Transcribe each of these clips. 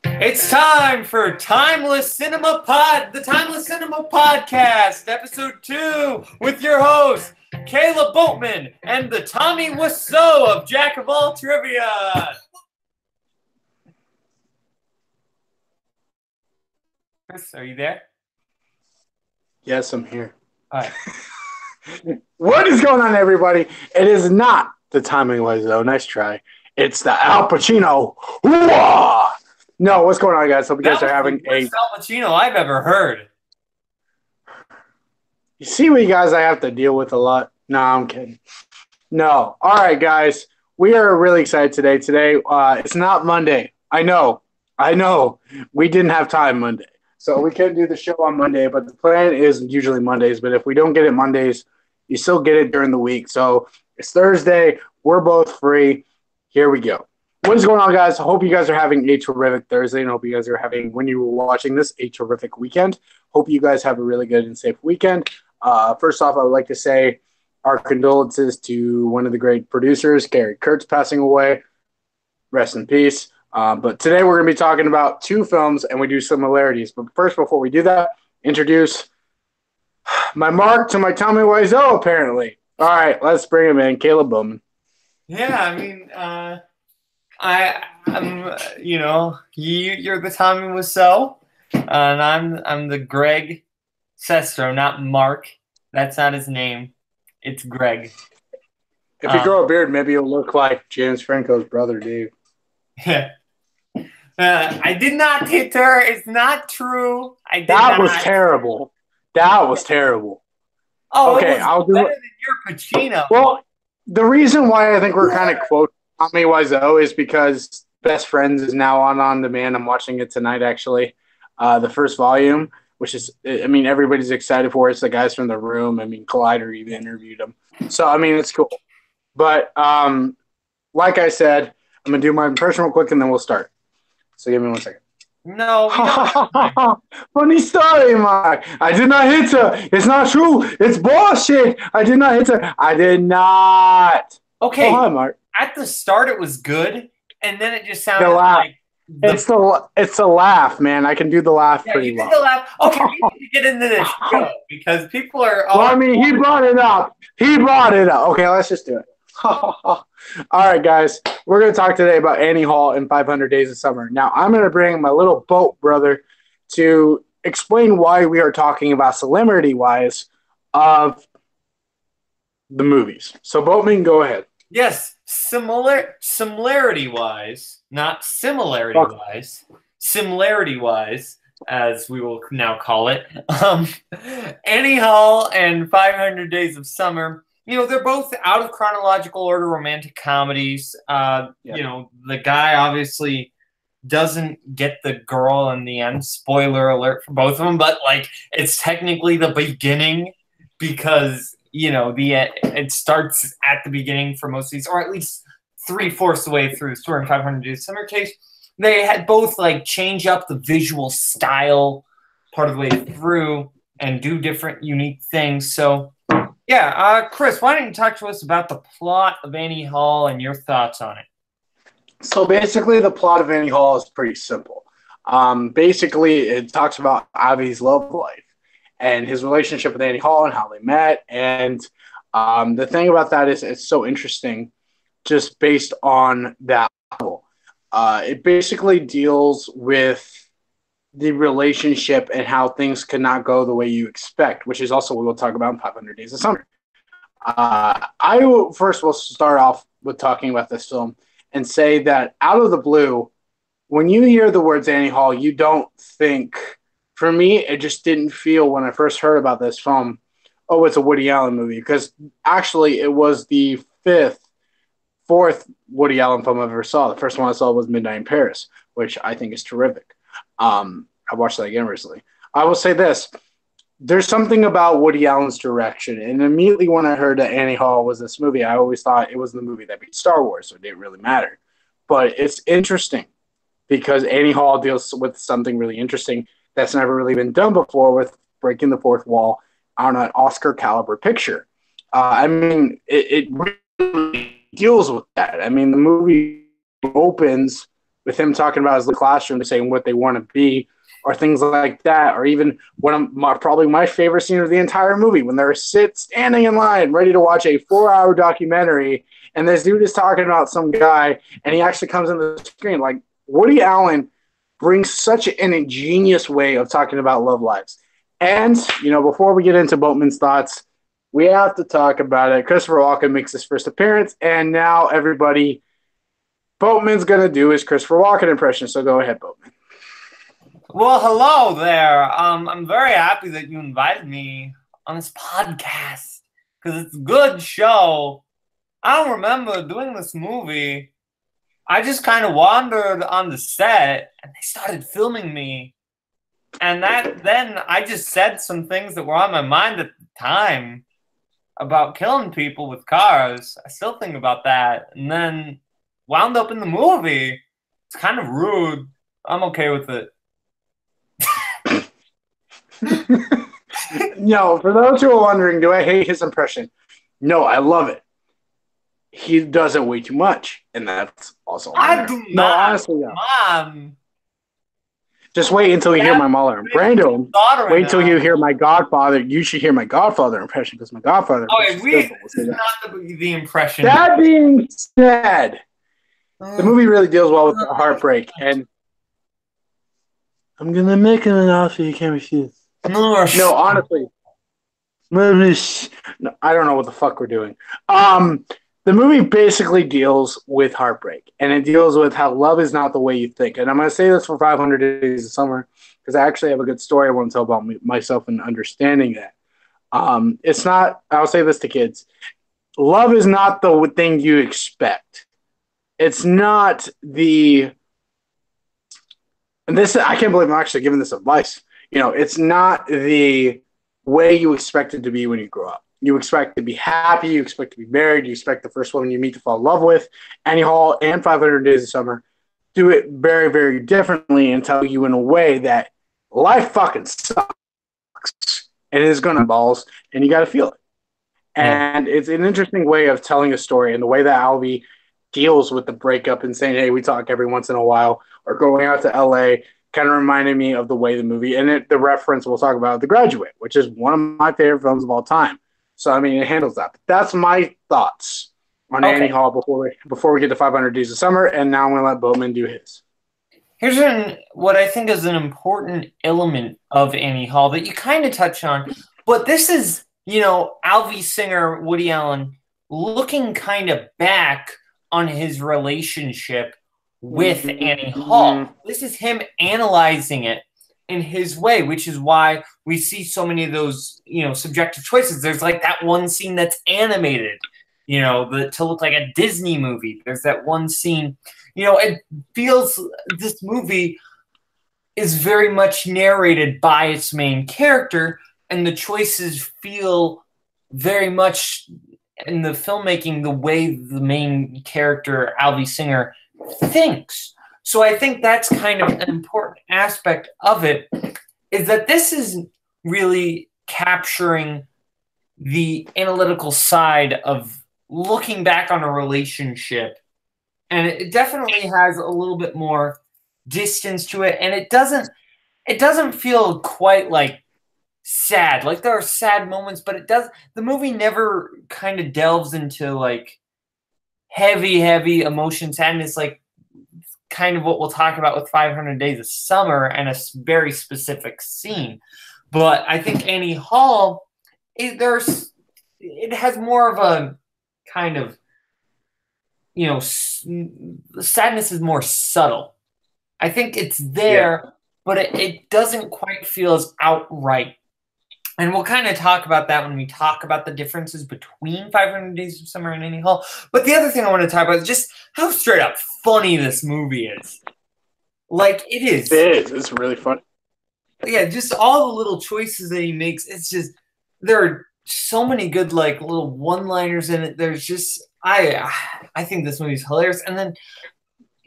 It's time for the Timeless Cinema Podcast, episode 2, with your hosts, Kayla Boatman and the Tommy Wiseau of Jack of All Trivia. Chris, are you there? Yes, I'm here. All right. What is going on, everybody? It is not the Tommy Wiseau. Nice try. It's the Al Pacino. Hoo-ah! No, what's going on, guys? Hope you guys are having the worst Al Pacino I've ever heard. You see what you guys I have to deal with a lot? No, I'm kidding. No. All right, guys. We are really excited today. Today, it's not Monday. I know. We didn't have time Monday. So we couldn't do the show on Monday, but the plan is usually Mondays. But if we don't get it Mondays, you still get it during the week. So it's Thursday. We're both free. Here we go. What is going on, guys? I hope you guys are having a terrific Thursday, and hope you guys are having, when you were watching this, a terrific weekend. Hope you guys have a really good and safe weekend. First off, I would like to say our condolences to one of the great producers, Gary Kurtz, passing away. Rest in peace. But today we're going to be talking about two films, and we do similarities. But first, before we do that, introduce my Mark to my Tommy Wiseau, apparently. All right, let's bring him in. Caleb Bowman. Yeah, I mean, I'm you're the Tommy Wiseau, and I'm the Greg Sestero, not Mark. That's not his name. It's Greg. If you grow a beard, maybe you'll look like James Franco's brother, Dave. Yeah. I did not hit her. It's not true. That was terrible. Oh, okay, I'll do better than your Pacino. Well, the reason why I think we're kind of quote Tommy Wiseau is because Best Friends is now on demand. I'm watching it tonight, actually. The first volume, which is, I mean, everybody's excited for it. It's the guys from The Room. I mean, Collider even interviewed them. So, I mean, it's cool. But like I said, I'm going to do my impression real quick, and then we'll start. So give me 1 second. No. Funny story, Mark. I did not hit her. It's not true. It's bullshit. I did not hit her. I did not. Okay. Oh, hi, Mark. At the start, it was good, and then it just sounded like... It's the laugh, man. I can do the laugh pretty well. The laugh. Okay, we need to get into this show because people are... Well, I mean, he brought it up. Okay, let's just do it. All right, guys. We're going to talk today about Annie Hall and 500 Days of Summer. Now, I'm going to bring my little boat brother to explain why we are talking about celebrity-wise of the movies. So, Boatman, go ahead. Yes, similarity-wise, not similarity-wise, similarity-wise, as we will now call it. Annie Hall and 500 Days of Summer. You know, they're both out of chronological order romantic comedies. You know, the guy obviously doesn't get the girl in the end. Spoiler alert for both of them. But, like, it's technically the beginning because, you know, it starts at the beginning for most of these, or at least 3/4 of the way through the story in 500 Days of Summer case. They had both, like, change up the visual style part of the way through and do different unique things. So... yeah, Chris, why don't you talk to us about the plot of Annie Hall and your thoughts on it? So basically, the plot of Annie Hall is pretty simple. Basically, it talks about Avi's love life and his relationship with Annie Hall and how they met. And the thing about that is it's so interesting just based on that level. It basically deals with the relationship and how things could not go the way you expect, which is also what we'll talk about in 500 Days of Summer. I will start off with talking about this film and say that out of the blue, when you hear the words Annie Hall, you don't think, for me, it just didn't feel when I first heard about this film, oh, it's a Woody Allen movie, because actually it was the fourth Woody Allen film I ever saw. The first one I saw was Midnight in Paris, which I think is terrific. I watched that again recently. I will say this. There's something about Woody Allen's direction, and immediately when I heard that Annie Hall was this movie, I always thought it was the movie that beat Star Wars, so it didn't really matter. But it's interesting because Annie Hall deals with something really interesting that's never really been done before with breaking the fourth wall on an Oscar-caliber picture. I mean, it really deals with that. I mean, the movie opens with him talking about his classroom, saying what they want to be, or things like that, or even probably my favorite scene of the entire movie when they're standing in line ready to watch a 4-hour documentary, and this dude is talking about some guy, and he actually comes in the screen. Like, Woody Allen brings such an ingenious way of talking about love lives. And, before we get into Boatman's thoughts, we have to talk about it. Christopher Walken makes his first appearance, and now Boatman's going to do his Christopher Walken impression. So go ahead, Boatman. Well, hello there. I'm very happy that you invited me on this podcast because it's a good show. I don't remember doing this movie. I just kind of wandered on the set and they started filming me. And then I just said some things that were on my mind at the time about killing people with cars. I still think about that. And then wound up in the movie. It's kind of rude. I'm okay with it. No, for those who are wondering, do I hate his impression? No, I love it. He does it way too much, and that's also I do not. No, honestly, no. Mom. Just wait until you hear my Mahler and Brando. Wait till you hear my Godfather. You should hear my Godfather impression because my Godfather. Okay, not the impression. That being said, the movie really deals well with the heartbreak, and I'm gonna make him an offer you can't refuse. No, honestly. No, I don't know what the fuck we're doing. The movie basically deals with heartbreak, and it deals with how love is not the way you think. And I'm going to say this for 500 Days of Summer because I actually have a good story I want to tell about myself and understanding that. It's not, I'll say this to kids, love is not the thing you expect. It's not I can't believe I'm actually giving this advice. It's not the way you expect it to be when you grow up. You expect to be happy. You expect to be married. You expect the first woman you meet to fall in love with. Annie Hall and 500 Days of Summer do it very, very differently and tell you in a way that life fucking sucks. And it is going to balls, and you got to feel it. And it's an interesting way of telling a story, and the way that Alvy deals with the breakup and saying, hey, we talk every once in a while, or going out to LA kind of reminded me of the way the movie, and the reference we'll talk about, The Graduate, which is one of my favorite films of all time. So, I mean, it handles that. But that's my thoughts on Annie Hall before we get to 500 Days of Summer, and now I'm going to let Boatman do his. Here's what I think is an important element of Annie Hall that you kind of touch on, but this is, Alvy Singer, Woody Allen, looking kind of back on his relationship with Annie Hall. This is him analyzing it in his way, which is why we see so many of those, subjective choices. There's like that one scene that's animated, to look like a Disney movie. There's that one scene, it feels this movie is very much narrated by its main character, and the choices feel very much in the filmmaking the way the main character, Alvy Singer, thinks. So I think that's kind of an important aspect of it, is that this is really capturing the analytical side of looking back on a relationship. And it definitely has a little bit more distance to it. And it doesn't feel quite like sad. Like there are sad moments, but the movie never kind of delves into like heavy emotion sadness, like kind of what we'll talk about with 500 Days of Summer and a very specific scene. But I think Annie Hall, it has more of a kind of, sadness is more subtle. I think it's there, but it doesn't quite feel as outright. And we'll kind of talk about that when we talk about the differences between 500 Days of Summer and Annie Hall. But the other thing I want to talk about is just how straight up funny this movie is. Like, it is. It is. It's really funny. Yeah, just all the little choices that he makes. It's just, there are so many good, like, little one-liners in it. There's just, I think this movie's hilarious. And then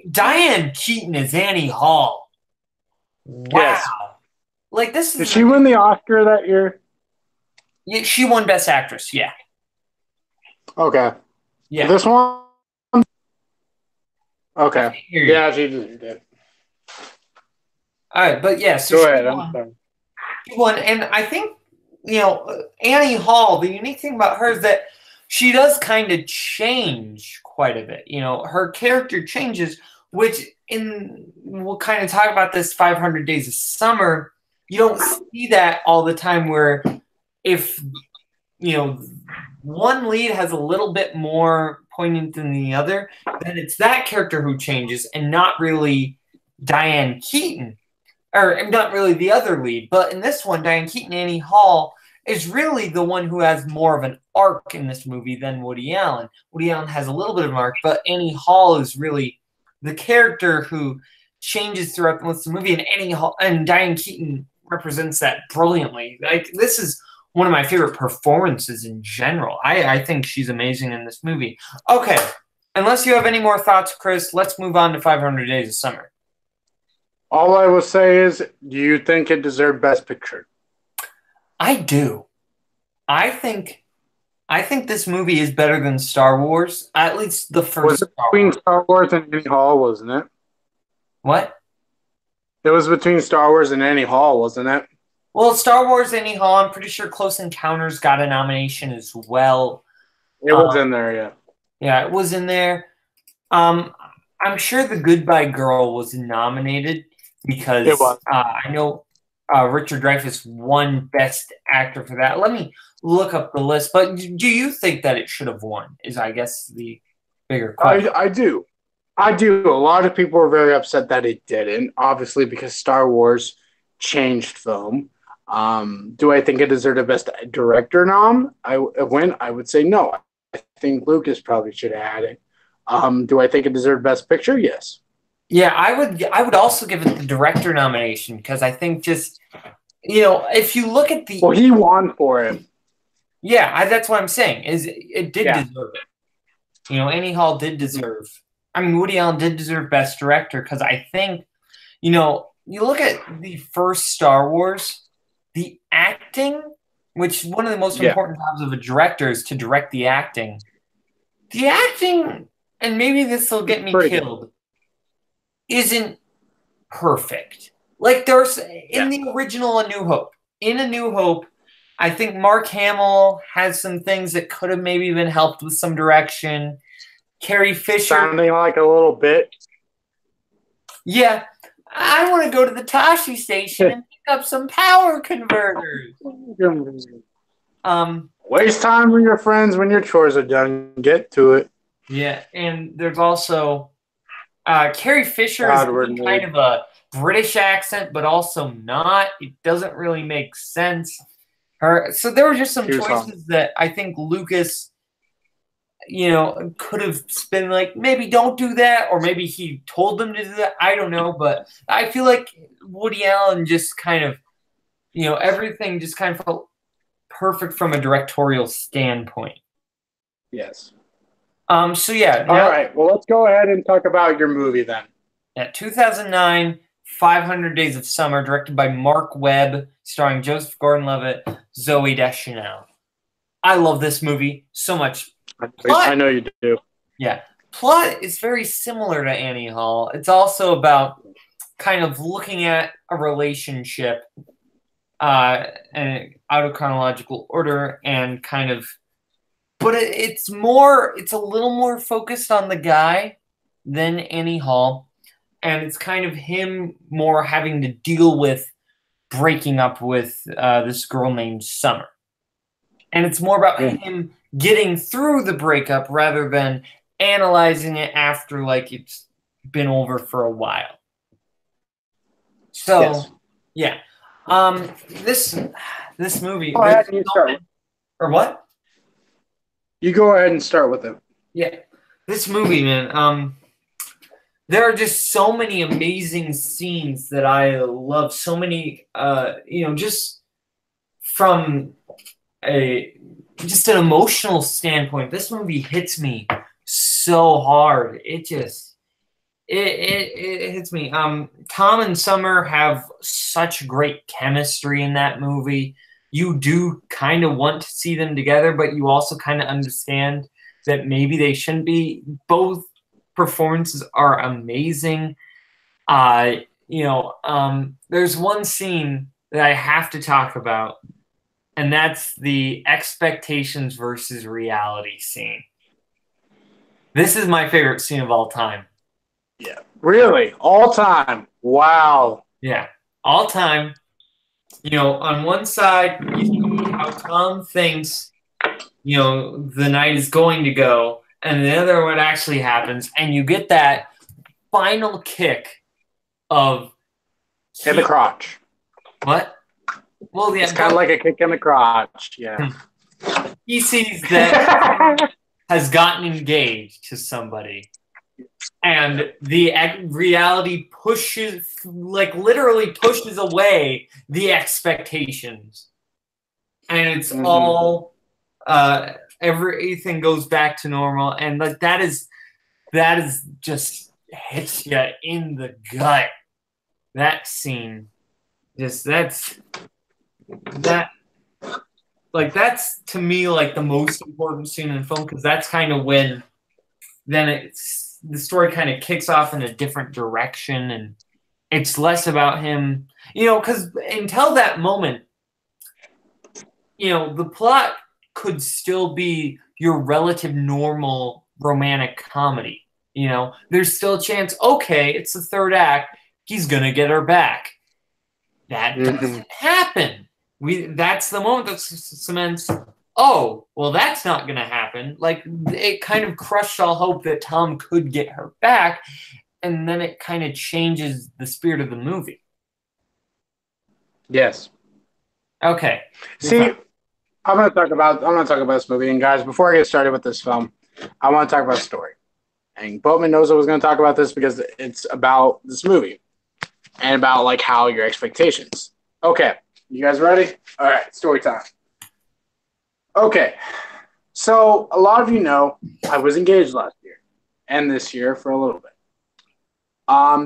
Diane Keaton is Annie Hall. Wow. Yes. Like, this is. Did she win the Oscar that year? Yeah, she won Best Actress. Yeah. Okay. Yeah. This one. I can't Okay. hear you. Yeah, she did. All right, but yeah, so Go she ahead. I'm won. sorry. She won, and I think Annie Hall. The unique thing about her is that she does kind of change quite a bit. Her character changes, which we'll kind of talk about this 500 Days of Summer. You don't see that all the time. Where if one lead has a little bit more poignant than the other, then it's that character who changes, and not really Diane Keaton. Or not really the other lead, but in this one, Diane Keaton, Annie Hall is really the one who has more of an arc in this movie than Woody Allen. Woody Allen has a little bit of an arc, but Annie Hall is really the character who changes throughout most of the movie, and Annie Hall and Diane Keaton represents that brilliantly. Like, this is one of my favorite performances in general. I think she's amazing in this movie. Okay, unless you have any more thoughts, Chris, let's move on to 500 Days of Summer. All I will say is, do you think it deserved Best Picture? I do. I think this movie is better than Star Wars. At least the first. Was it between Star Wars and Annie Hall, wasn't it? What? It was between Star Wars and Annie Hall, wasn't it? Well, Star Wars, Annie Hall. I'm pretty sure Close Encounters got a nomination as well. It was in there, yeah. Yeah, it was in there. I'm sure The Goodbye Girl was nominated because It was. I know Richard Dreyfuss won Best Actor for that. Let me look up the list. But do you think that it should have won? Is, I guess, the bigger question. I do. I do. A lot of people were very upset that it didn't, obviously, because Star Wars changed film. Do I think it deserved a Best Director nom? I would say no. I think Lucas probably should have had it. Do I think it deserved Best Picture? Yes. Yeah, I would also give it the director nomination because I think just if you look at the he won for it. Yeah, that's what I'm saying. Is it did deserve it. Annie Hall did deserve. I mean, Woody Allen did deserve Best Director because I think you look at the first Star Wars, the acting, which one of the most important jobs of a director is to direct the acting. The acting, and maybe this will get me killed, isn't perfect. Like there's in the original A New Hope. In A New Hope, I think Mark Hamill has some things that could have maybe been helped with some direction. Carrie Fisher sounding like a little bit. Yeah. I want to go to the Tashi station and pick up some power converters. Waste time with your friends when your chores are done. Get to it. Yeah, and there's also Carrie Fisher is kind of a British accent, but also not. It doesn't really make sense. So there were just some choices that I think Lucas, could have been like, maybe don't do that, or maybe he told them to do that. I don't know, but I feel like Woody Allen just kind of, everything just kind of felt perfect from a directorial standpoint. Yes. So yeah. All right. Well, let's go ahead and talk about your movie then. Yeah, 2009, 500 Days of Summer, directed by Mark Webb, starring Joseph Gordon-Levitt, Zooey Deschanel. I love this movie so much. I know you do. Yeah. Plot is very similar to Annie Hall. It's also about kind of looking at a relationship and out of chronological order and kind of, but it's a little more focused on the guy than Annie Hall. And it's kind of him more having to deal with breaking up with this girl named Summer. And it's more about him getting through the breakup rather than analyzing it after like it's been over for a while. So, yeah. This movie. Go ahead and start. Or what? You go ahead and start with it. Yeah. This movie, man. There are just so many amazing scenes that I love. So many, just from just an emotional standpoint, this movie hits me so hard. It hits me. Tom and Summer have such great chemistry in that movie. You do kind of want to see them together, but you also kind of understand that maybe they shouldn't be. Both performances are amazing. There's one scene that I have to talk about, and that's the expectations versus reality scene. This is my favorite scene of all time. Yeah. Really? All time? Wow. Yeah. All time. On one side, you see how Tom thinks, the night is going to go, and the other what actually happens, and you get that final kick of in the crotch. What? Well, yeah, it's kind of like a kick in the crotch. Yeah. He sees that has gotten engaged to somebody, and the reality literally pushes away the expectations, and it's all everything goes back to normal, and like that is just hits you in the gut. That scene, that's to me like the most important scene in film, because that's kind of when then the story kind of kicks off in a different direction, and it's less about him, because until that moment, the plot could still be your relative normal romantic comedy. There's still a chance, okay, it's the third act, he's gonna get her back. That doesn't happen. That's the moment that cements, oh, well, that's not going to happen. Like, it kind of crushed all hope that Tom could get her back, and then it kind of changes the spirit of the movie. Yes. Okay. See, I'm going to talk about this movie, and guys, before I get started with this film, I want to talk about story. And Boatman knows I was going to talk about this because it's about this movie and about like how your expectations. Okay. You guys ready? All right, story time. Okay, so a lot of you know I was engaged last year and this year for a little bit.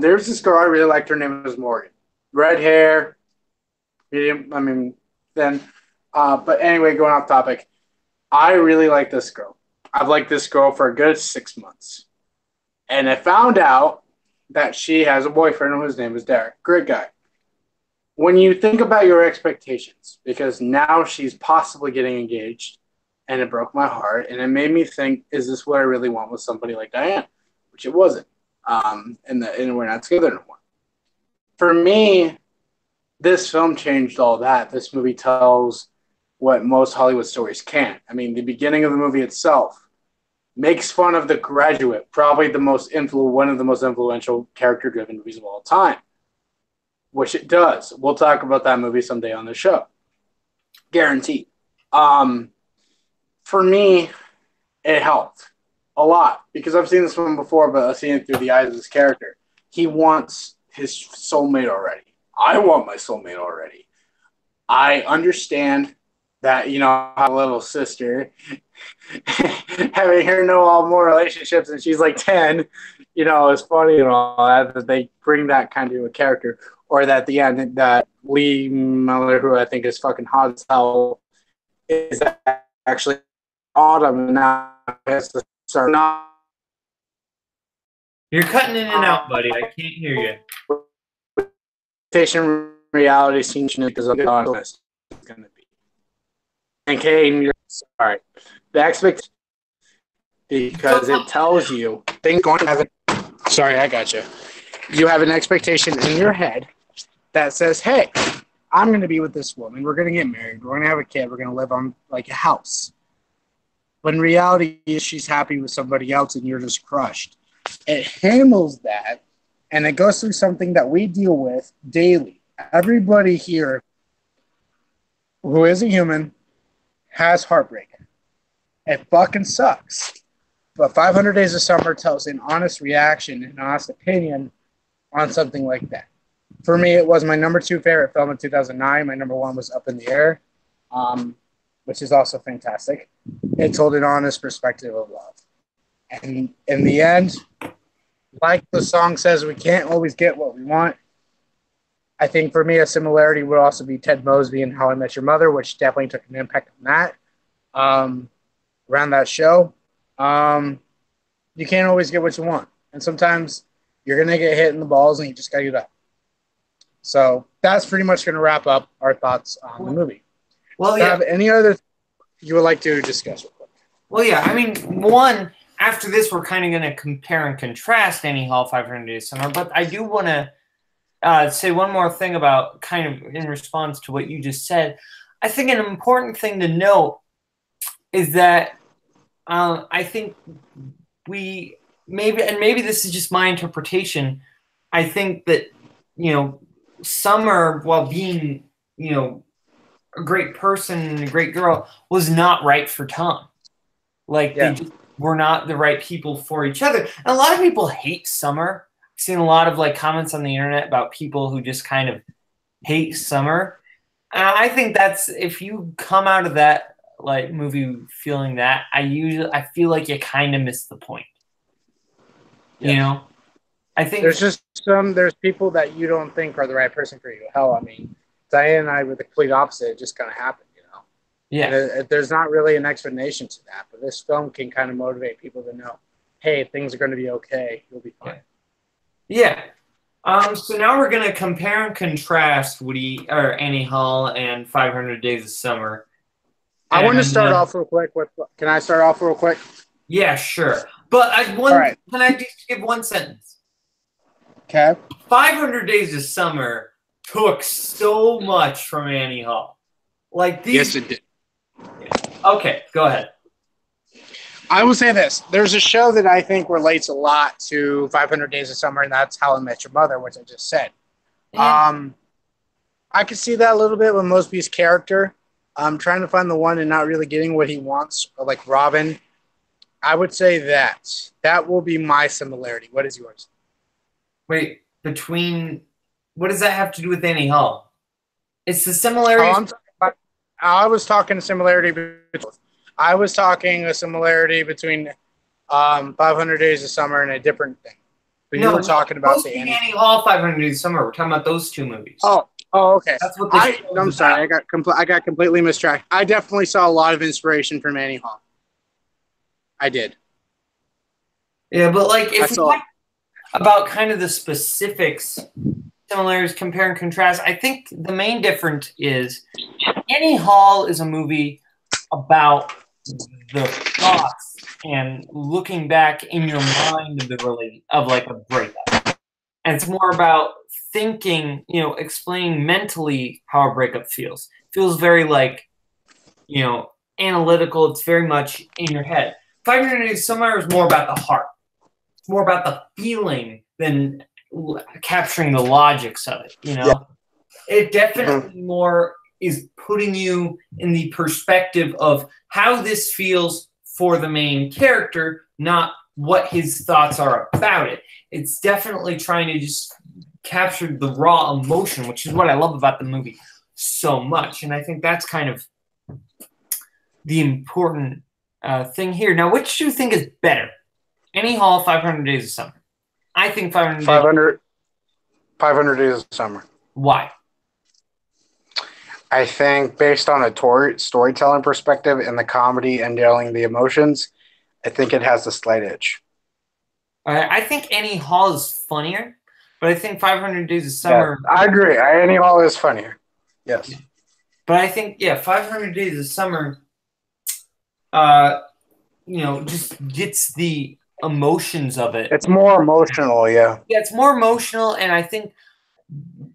There's this girl I really liked. Her name was Morgan. Red hair, medium, thin. But anyway, going off topic, I really like this girl. I've liked this girl for a good 6 months. And I found out that she has a boyfriend whose name is Derek. Great guy. When you think about your expectations, because now she's possibly getting engaged, and it broke my heart, and it made me think, is this what I really want with somebody like Diane? Which it wasn't. And we're not together no more. For me, this film changed all that. This movie tells what most Hollywood stories can't. The beginning of the movie itself makes fun of The Graduate, probably one of the most influential character-driven movies of all time. Which it does. We'll talk about that movie someday on the show. Guaranteed. For me, it helped a lot because I've seen this one before, but I've seen it through the eyes of this character. He wants his soulmate already. I want my soulmate already. I understand that, I have a little sister. Having her know all more relationships and she's like 10, it's funny and all that they bring that kind of a character. Or that the end that Lee Miller, who I think is fucking hot as hell, is actually Autumn, and now has to start. You're cutting in and out, buddy. I can't hear you. Station reality scene because of honest it's gonna be. And Kane, you're sorry. The expectation because it tells you things going to happen. Sorry, I got you. You have an expectation in your head that says, hey, I'm going to be with this woman. We're going to get married. We're going to have a kid. We're going to live on like a house. But in reality, she's happy with somebody else and you're just crushed. It handles that, and it goes through something that we deal with daily. Everybody here who is a human has heartbreak. It fucking sucks. But 500 Days of Summer tells an honest reaction, an honest opinion on something like that. For me, it was my number 2 favorite film in 2009. My number 1 was Up in the Air, which is also fantastic. It told an honest perspective of love. And in the end, like the song says, we can't always get what we want. I think for me, a similarity would also be Ted Mosby and How I Met Your Mother, which definitely took an impact on that. Around that show, you can't always get what you want. and sometimes you're going to get hit in the balls, and you just got to get up. So that's pretty much going to wrap up our thoughts on the movie. Well, Do you have any other you would like to discuss real quick? Well, yeah. I mean, one, after this, we're kind of going to compare and contrast Annie Hall 500 Days of Summer, but I do want to say one more thing about kind of in response to what you just said. I think an important thing to note is that I think maybe this is just my interpretation. I think that, Summer, while being, a great person and a great girl, was not right for Tom. Like, they just were not the right people for each other. And a lot of people hate Summer. I've seen a lot of comments on the internet about people who just kind of hate Summer. And I think that's, if you come out of that movie feeling that, I feel like you kind of missed the point. I think there's people that you don't think are the right person for you. Hell, I mean, Diane and I were the complete opposite. It just kind of happened, Yeah. There's not really an explanation to that, but this film can kind of motivate people to know, hey, things are going to be okay. You'll be fine. Yeah. So now we're going to compare and contrast Annie Hall and 500 Days of Summer. I want to start off real quick with. Can I start off real quick? Yeah, sure. But can I just give one sentence? Okay. 500 Days of Summer took so much from Annie Hall. Yes, it did. Okay, go ahead. I will say this. There's a show that I think relates a lot to 500 Days of Summer, and that's How I Met Your Mother, which I just said. Yeah. I could see that a little bit with Mosby's character. Trying to find the one and not really getting what he wants, like Robin. I would say that will be my similarity. What is yours? Wait, what does that have to do with Annie Hall? It's the similarity. I was talking a similarity between. I was talking a similarity between 500 Days of Summer and a different thing. But you were talking about the Annie Hall 500 Days of Summer. We're talking about those two movies. Oh, okay. That's what I'm sorry. I got completely mistracked. I definitely saw a lot of inspiration from Annie Hall. I did. Yeah, but if we talk about kind of the specifics, similarities, compare and contrast, I think the main difference is Annie Hall is a movie about the thoughts and looking back in your mind of a breakup. And it's more about thinking, explaining mentally how a breakup feels. It feels very analytical. It's very much in your head. 500 Days of Summer is more about the heart. It's more about the feeling than capturing the logics of it, Yeah. It definitely more is putting you in the perspective of how this feels for the main character, not what his thoughts are about it. It's definitely trying to just capture the raw emotion, which is what I love about the movie so much. And I think that's kind of the important thing here. Now, which do you think is better? Annie Hall, 500 Days of Summer. I think 500 Days of Summer. Why? I think based on a storytelling perspective and the comedy and dealing the emotions, I think it has a slight edge. I think Annie Hall is funnier, but I think 500 Days of Summer... Yeah, I agree. Annie Hall is funnier. Yes. But I think, 500 Days of Summer, just gets the emotions of it. It's more emotional, yeah. Yeah, it's more emotional, and I think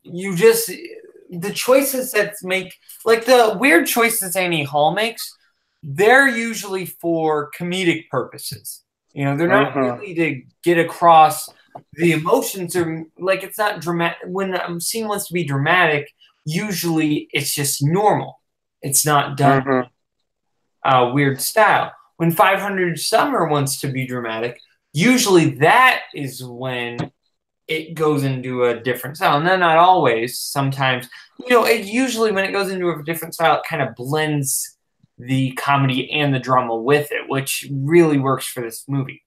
the choices that the weird choices Annie Hall makes, they're usually for comedic purposes. They're not really to get across the emotions, or it's not dramatic. When a scene wants to be dramatic, usually it's just normal. It's not done weird style. When 500 Summer wants to be dramatic, usually that is when it goes into a different style. And then not always. Sometimes, usually when it goes into a different style, it kind of blends the comedy and the drama with it, which really works for this movie.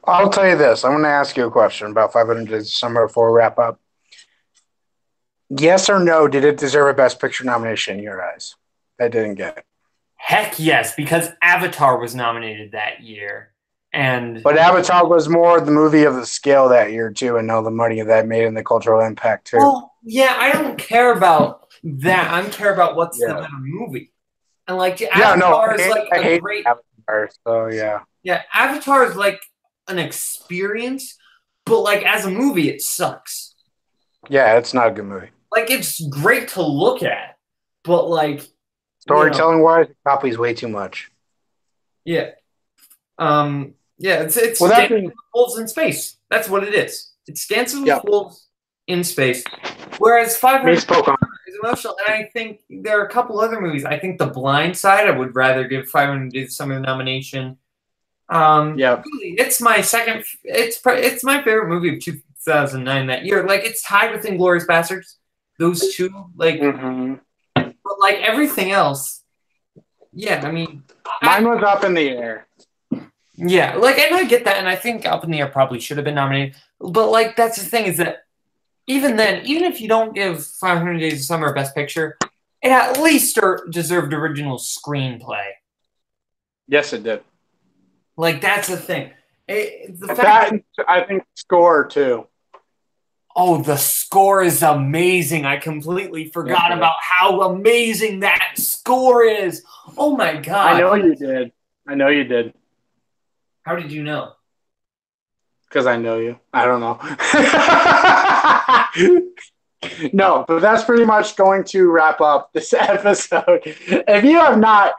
I'll tell you this. I'm going to ask you a question about 500 Days of Summer before we wrap up. Yes or no, did it deserve a Best Picture nomination in your eyes? I didn't get it. Heck yes, because Avatar was nominated that year. And But Avatar was more the movie of the scale that year too, and all the money that made and the cultural impact too. well, yeah, I don't care about that. I care about what's the better movie. And like Avatar is like I hate great Avatar, so yeah. Yeah, Avatar is like an experience, but like as a movie, it sucks. Yeah, it's not a good movie. Like it's great to look at, but like storytelling wise, it copies way too much. Yeah. Yeah, it's Dancing with Wolves in Space. That's what it is. It's Dancing with Wolves in Space. Whereas 500 is emotional, and I think there are a couple other movies. I think The Blind Side, I would rather give 500 Days of Summer nomination. Really, it's my second. It's my favorite movie of 2009 that year. Like it's tied with Inglourious Basterds. Those two, like, but like everything else. Yeah, I mean, mine was Up in the Air. Yeah, like, and I get that, and I think Up in the Air probably should have been nominated. But like, that's the thing is that even then, even if you don't give 500 Days of Summer Best Picture, it at least deserved original screenplay. Yes, it did. Like that's the thing. I think score too. Oh, the score is amazing. I completely forgot about how amazing that score is. Oh my god. I know you did. How did you know? Because I know you. I don't know. No, but that's pretty much going to wrap up this episode. If you have not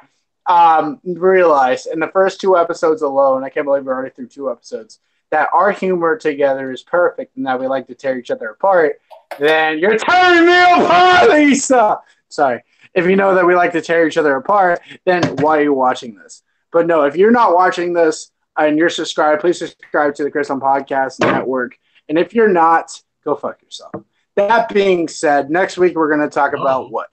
realized in the first 2 episodes alone, I can't believe we're already through 2 episodes, that our humor together is perfect and that we like to tear each other apart, then you're tearing me apart, Lisa! Sorry. If you know that we like to tear each other apart, then why are you watching this? But no, if you're not watching this and you're subscribed, please subscribe to the Chris on Podcast Network. And if you're not, go fuck yourself. That being said, next week we're going to talk about what?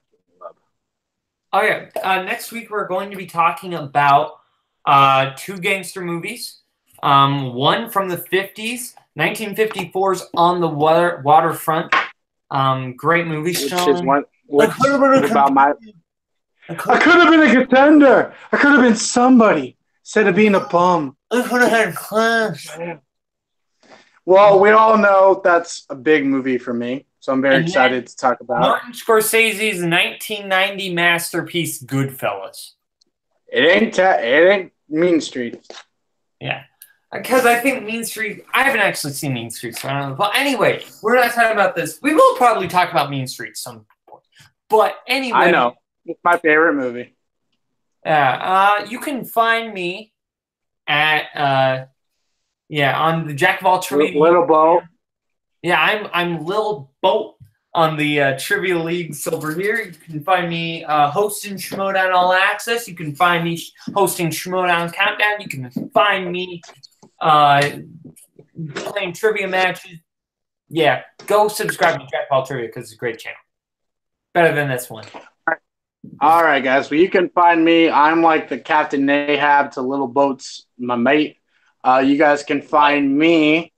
Oh, yeah. Next week we're going to be talking about 2 gangster movies. One from the 50s, 1954's On the Waterfront. Great movie. Which is one about my... I could have been a contender. I could have been somebody instead of being a bum. I could have had class. Well, we all know that's a big movie for me, so I'm very excited to talk about Martin Scorsese's 1990 masterpiece, Goodfellas. It ain't Mean Streets. Yeah. Because I think Mean Street, I haven't actually seen Mean Streets, so I don't know. But anyway, we're not talking about this. We will probably talk about Mean Streets some point. But anyway. I know. It's my favorite movie. Yeah. You can find me at, on the Jack of All Trivia. Little Bo. Yeah, I'm Lil Boat on the Trivia Leagues over here. You can find me hosting Schmoedown All Access. You can find me hosting Schmoedown Countdown. You can find me playing trivia matches. Yeah, go subscribe to Jack Ball Trivia because it's a great channel. Better than this one. All right, guys. Well, you can find me. I'm like the Captain Ahab to Little Boat's my mate. You guys can find me.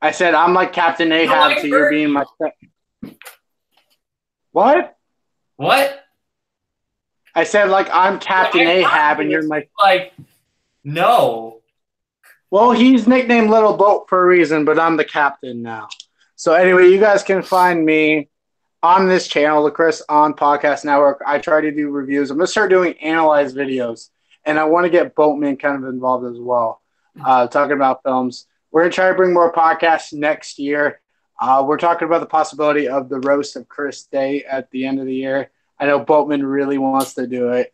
I said I'm like Captain Ahab to you being my... What? What? I said like I'm Captain Ahab and you're my... Like, no. Well, he's nicknamed Little Boat for a reason, but I'm the captain now. So anyway, you guys can find me on this channel, the Chris on Podcast Network. I try to do reviews. I'm going to start doing analyze videos, and I want to get Boatman kind of involved as well, talking about films. We're going to try to bring more podcasts next year. We're talking about the possibility of the Roast of Chris Day at the end of the year. I know Boatman really wants to do it,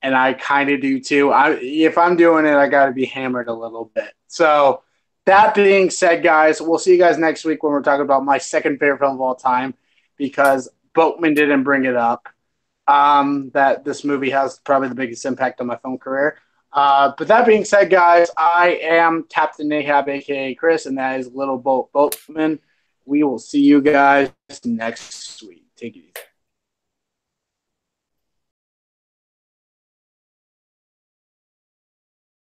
and I kind of do too. If I'm doing it, I got to be hammered a little bit. So that being said, guys, we'll see you guys next week when we're talking about my second favorite film of all time, because Boatman didn't bring it up, that this movie has probably the biggest impact on my film career. But that being said, guys, I am Captain Ahab, a.k.a. Chris, and that is Little Boatman. We will see you guys next week. Take it easy.